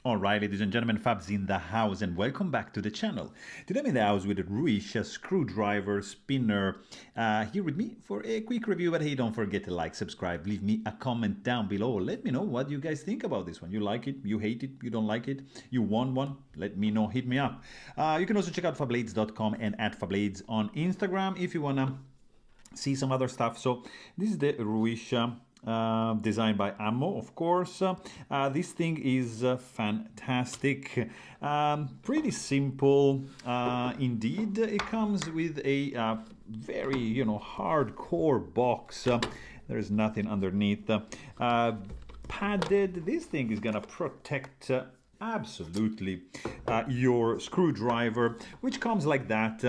Alright, ladies and gentlemen, Fabs in the house, and welcome back to the channel. Today I'm in the house with a Ruisha screwdriver spinner here with me for a quick review. But hey, don't forget to like, subscribe, leave me a comment down below. Let me know what you guys think about this one. You like it, you hate it, you don't like it, you want one, let me know, hit me up. You can also check out Fablades.com and at Fablades on Instagram if you wanna see some other stuff. So this is the Ruisha designed by Ammo, of course. This thing is fantastic, pretty simple indeed. It comes with a very hardcore box. There is nothing underneath. Padded. This thing is gonna protect absolutely your screwdriver, which comes like that.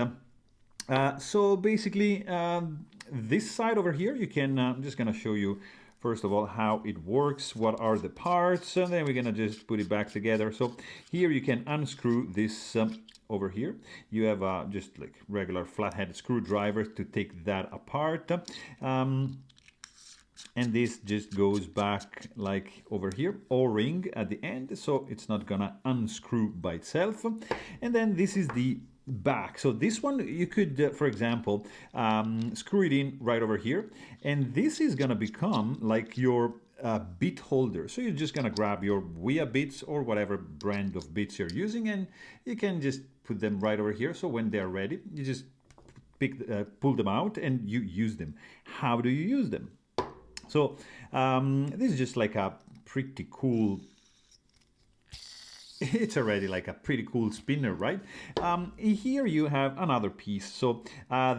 So basically, this side over here, you can, I'm just going to show you, first of all, how it works, what are the parts, and then we're going to just put it back together. So here you can unscrew this over here. You have just like regular flathead screwdriver to take that apart. And this just goes back like over here, O-ring at the end, so it's not gonna unscrew by itself. And then this is the back. So this one you could, for example, screw it in right over here, and this is gonna become like your bit holder. So you're just gonna grab your Wea bits or whatever brand of bits you're using, and you can just put them right over here. So when they're ready, you just pull them out and you use them. How do you use them? So this is just like a pretty cool, it's already like a pretty cool spinner, right? Here you have another piece. So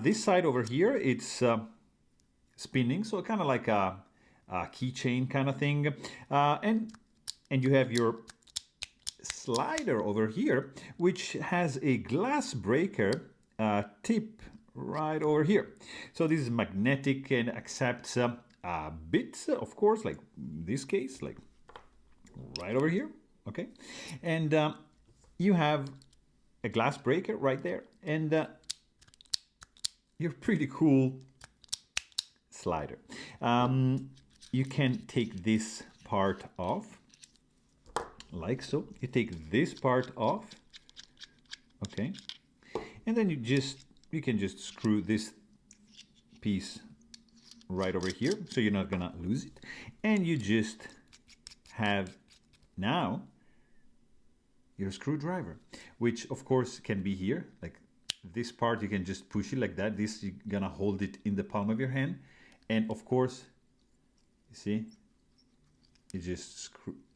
this side over here, it's spinning, so kind of like a keychain kind of thing. And you have your slider over here, which has a glass breaker tip right over here. So this is magnetic and accepts bits, of course, like this case, like right over here. Okay, and you have a glass breaker right there, and your pretty cool slider. You can take this part off, like so. You take this part off, okay, and then you can just screw this piece right over here, so you're not gonna lose it, and you just have now your screwdriver, which of course can be here, like this part you can just push it like that. This you're gonna hold it in the palm of your hand, and of course, you see, you just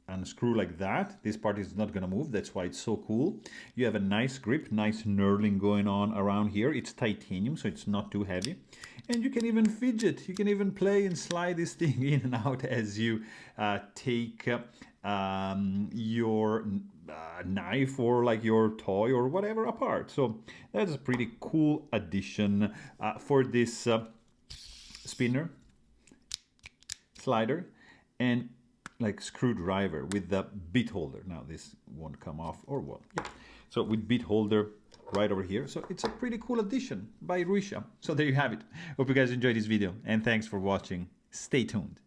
unscrew like that. This part is not gonna move. That's why it's so cool. You have a nice grip, nice knurling going on around here. It's titanium, so it's not too heavy, and you can even fidget. You can even play and slide this thing in and out as you take your knife or like your toy or whatever apart. So that's a pretty cool addition for this spinner, slider, and like screwdriver with the bit holder. Now this won't come off, or what? Yeah. So with bit holder right over here. So it's a pretty cool addition by Ruisha. So there you have it. Hope you guys enjoyed this video, and thanks for watching. Stay tuned.